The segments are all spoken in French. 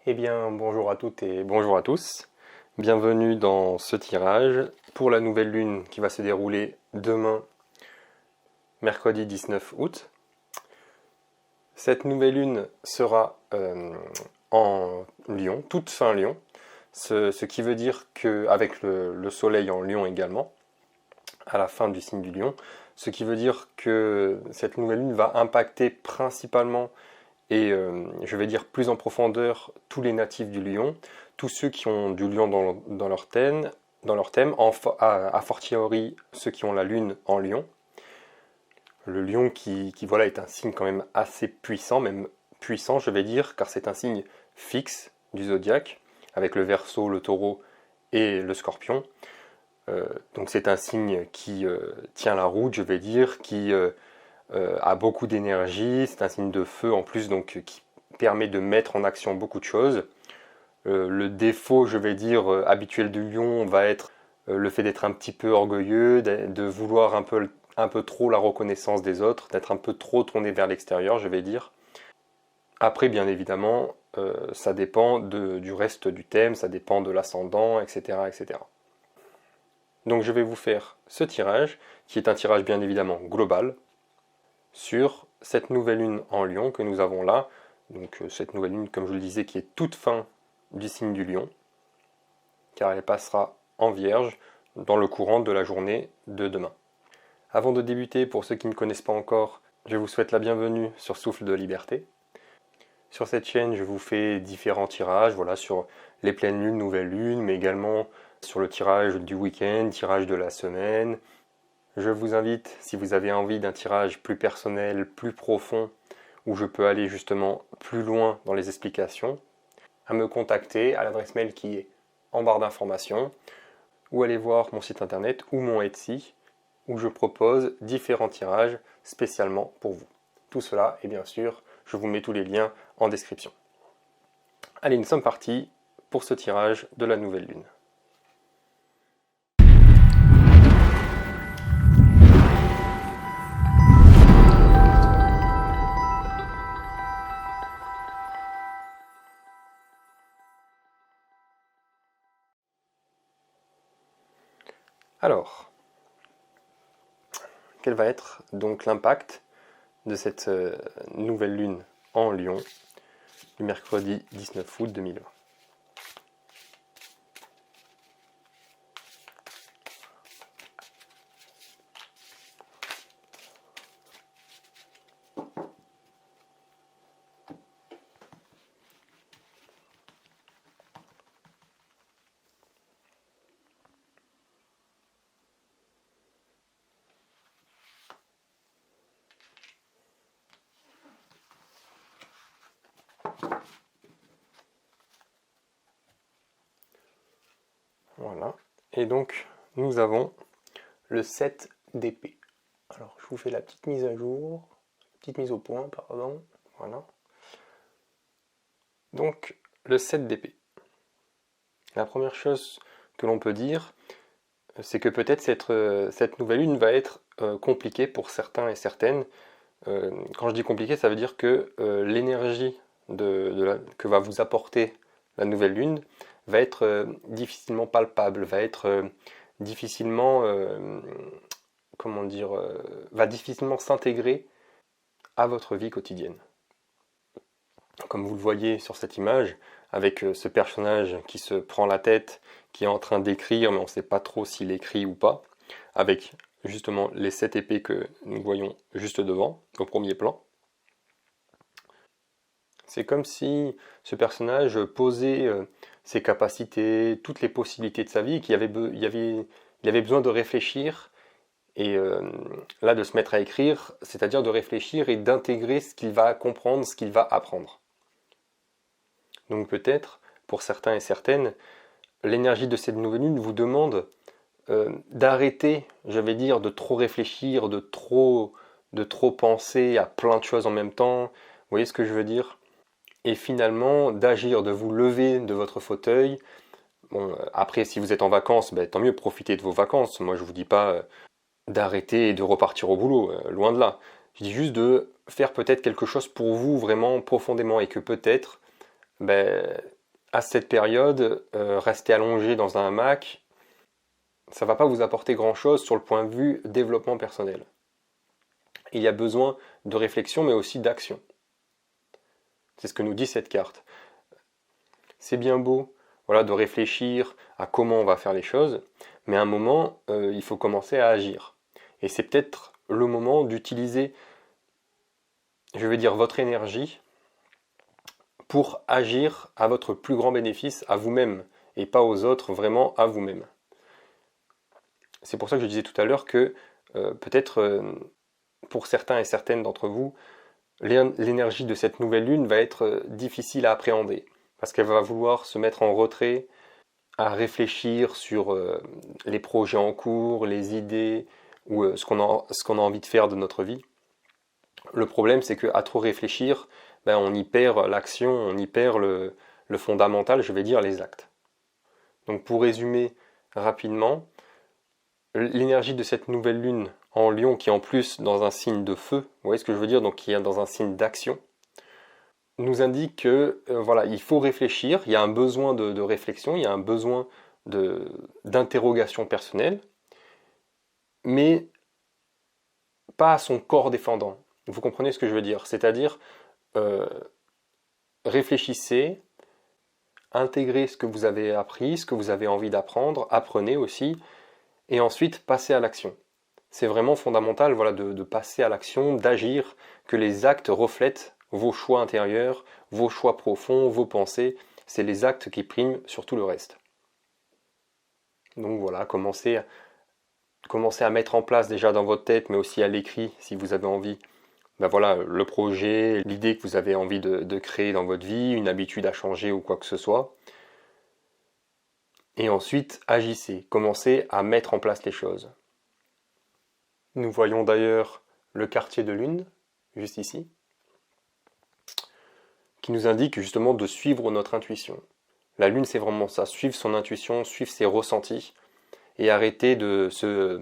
Eh bien, bonjour à toutes et bonjour à tous. Bienvenue dans ce tirage pour la nouvelle lune qui va se dérouler demain, mercredi 19 août. Cette nouvelle lune sera en Lion, toute fin Lion, ce qui veut dire qu'avec le soleil en Lion également, à la fin du signe du Lion, ce qui veut dire que cette nouvelle lune va impacter principalement et je vais dire plus en profondeur tous les natifs du Lion, tous ceux qui ont du Lion dans leur thème, a fortiori ceux qui ont la Lune en Lion. Le Lion qui voilà, est un signe quand même assez puissant, même puissant je vais dire, car c'est un signe fixe du zodiaque, avec le Verseau, le Taureau et le Scorpion. Donc c'est un signe qui tient la route, je vais dire, qui a beaucoup d'énergie, c'est un signe de feu en plus, donc qui permet de mettre en action beaucoup de choses. Le défaut, je vais dire, habituel du lion va être le fait d'être un petit peu orgueilleux, de vouloir un peu trop la reconnaissance des autres, d'être un peu trop tourné vers l'extérieur, je vais dire. Après, bien évidemment, ça dépend du reste du thème, ça dépend de l'ascendant, etc., etc. Donc je vais vous faire ce tirage, qui est un tirage bien évidemment global, sur cette nouvelle lune en Lion que nous avons là. Donc cette nouvelle lune, comme je le disais, qui est toute fin du signe du Lion, car elle passera en Vierge dans le courant de la journée de demain. Avant de débuter, pour ceux qui ne me connaissent pas encore, je vous souhaite la bienvenue sur Souffle de Liberté. Sur cette chaîne, je vous fais différents tirages, voilà, sur les pleines lunes, nouvelles lunes, mais également sur le tirage du week-end, tirage de la semaine. Je vous invite, si vous avez envie d'un tirage plus personnel, plus profond, où je peux aller justement plus loin dans les explications, à me contacter à l'adresse mail qui est en barre d'informations, ou aller voir mon site internet ou mon Etsy, où je propose différents tirages spécialement pour vous. Tout cela, et bien sûr, je vous mets tous les liens en description. Allez, nous sommes partis pour ce tirage de la nouvelle lune. Alors, quel va être donc l'impact de cette nouvelle lune en Lion du mercredi 19 août 2020? Voilà. Et donc, nous avons le 7 d'épée. Alors, je vous fais la petite mise à jour, petite mise au point, pardon. Voilà. Donc, le 7 d'épée. La première chose que l'on peut dire, c'est que peut-être cette nouvelle lune va être compliquée pour certains et certaines. Quand je dis compliquée, ça veut dire que l'énergie que va vous apporter la nouvelle lune va être difficilement palpable, va être difficilement, comment dire, va difficilement s'intégrer à votre vie quotidienne. Comme vous le voyez sur cette image, avec ce personnage qui se prend la tête, qui est en train d'écrire, mais on ne sait pas trop s'il écrit ou pas, avec justement les 7 épées que nous voyons juste devant, au premier plan. C'est comme si ce personnage posait ses capacités, toutes les possibilités de sa vie, qu'il avait besoin de réfléchir, et là de se mettre à écrire, c'est-à-dire de réfléchir et d'intégrer ce qu'il va comprendre, ce qu'il va apprendre. Donc peut-être, pour certains et certaines, l'énergie de cette nouvelle lune vous demande d'arrêter, je vais dire, de trop réfléchir, de trop penser à plein de choses en même temps. Vous voyez ce que je veux dire? Et finalement, d'agir, de vous lever de votre fauteuil. Bon, après, si vous êtes en vacances, ben, tant mieux, profitez de vos vacances. Moi, je ne vous dis pas d'arrêter et de repartir au boulot, loin de là. Je dis juste de faire peut-être quelque chose pour vous vraiment profondément et que peut-être, ben, à cette période, rester allongé dans un hamac, ça ne va pas vous apporter grand-chose sur le point de vue développement personnel. Il y a besoin de réflexion, mais aussi d'action. C'est ce que nous dit cette carte. C'est bien beau, voilà, de réfléchir à comment on va faire les choses, mais à un moment, il faut commencer à agir. Et c'est peut-être le moment d'utiliser, je vais dire, votre énergie pour agir à votre plus grand bénéfice, à vous-même, et pas aux autres, vraiment à vous-même. C'est pour ça que je disais tout à l'heure que peut-être pour certains et certaines d'entre vous, l'énergie de cette nouvelle lune va être difficile à appréhender, parce qu'elle va vouloir se mettre en retrait, à réfléchir sur les projets en cours, les idées, ou ce qu'on a envie de faire de notre vie. Le problème, c'est qu'à trop réfléchir, on y perd l'action, on y perd le fondamental, je vais dire les actes. Donc pour résumer rapidement, l'énergie de cette nouvelle lune en Lion, qui est en plus dans un signe de feu, vous voyez ce que je veux dire, donc qui est dans un signe d'action, nous indique que voilà, il faut réfléchir, il y a un besoin de réflexion, il y a un besoin d'interrogation personnelle, mais pas à son corps défendant. Vous comprenez ce que je veux dire? C'est-à-dire, réfléchissez, intégrez ce que vous avez appris, ce que vous avez envie d'apprendre, apprenez aussi, et ensuite passez à l'action. C'est vraiment fondamental, voilà, de passer à l'action, d'agir, que les actes reflètent vos choix intérieurs, vos choix profonds, vos pensées. C'est les actes qui priment sur tout le reste. Donc voilà, commencez à mettre en place déjà dans votre tête, mais aussi à l'écrit si vous avez envie, voilà, le projet, l'idée que vous avez envie de créer dans votre vie, une habitude à changer ou quoi que ce soit. Et ensuite, agissez, commencez à mettre en place les choses. Nous voyons d'ailleurs le quartier de lune, juste ici, qui nous indique justement de suivre notre intuition. La lune, c'est vraiment ça, suivre son intuition, suivre ses ressentis, et arrêter de se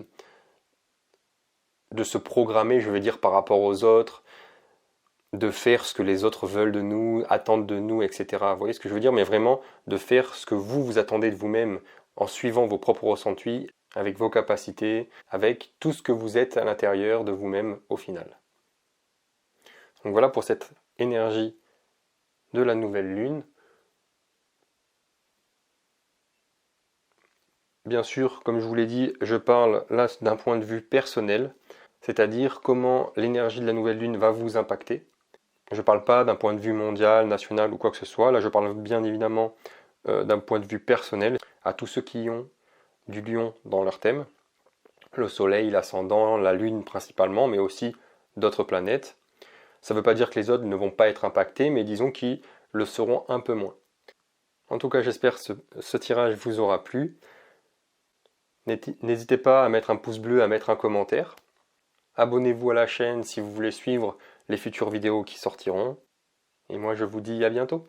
programmer, je veux dire, par rapport aux autres, de faire ce que les autres veulent de nous, attendent de nous, etc. Vous voyez ce que je veux dire? Mais vraiment de faire ce que vous attendez de vous-même en suivant vos propres ressentis, avec vos capacités, avec tout ce que vous êtes à l'intérieur de vous-même au final. Donc voilà pour cette énergie de la nouvelle lune. Bien sûr, comme je vous l'ai dit, je parle là d'un point de vue personnel, c'est-à-dire comment l'énergie de la nouvelle lune va vous impacter. Je ne parle pas d'un point de vue mondial, national ou quoi que ce soit. Là, je parle bien évidemment d'un point de vue personnel à tous ceux qui ont du lion dans leur thème. Le soleil, l'ascendant, la lune principalement, mais aussi d'autres planètes. Ça ne veut pas dire que les autres ne vont pas être impactés, mais disons qu'ils le seront un peu moins. En tout cas, j'espère que ce tirage vous aura plu. N'hésitez pas à mettre un pouce bleu, à mettre un commentaire. Abonnez-vous à la chaîne si vous voulez suivre les futures vidéos qui sortiront. Et moi, je vous dis à bientôt.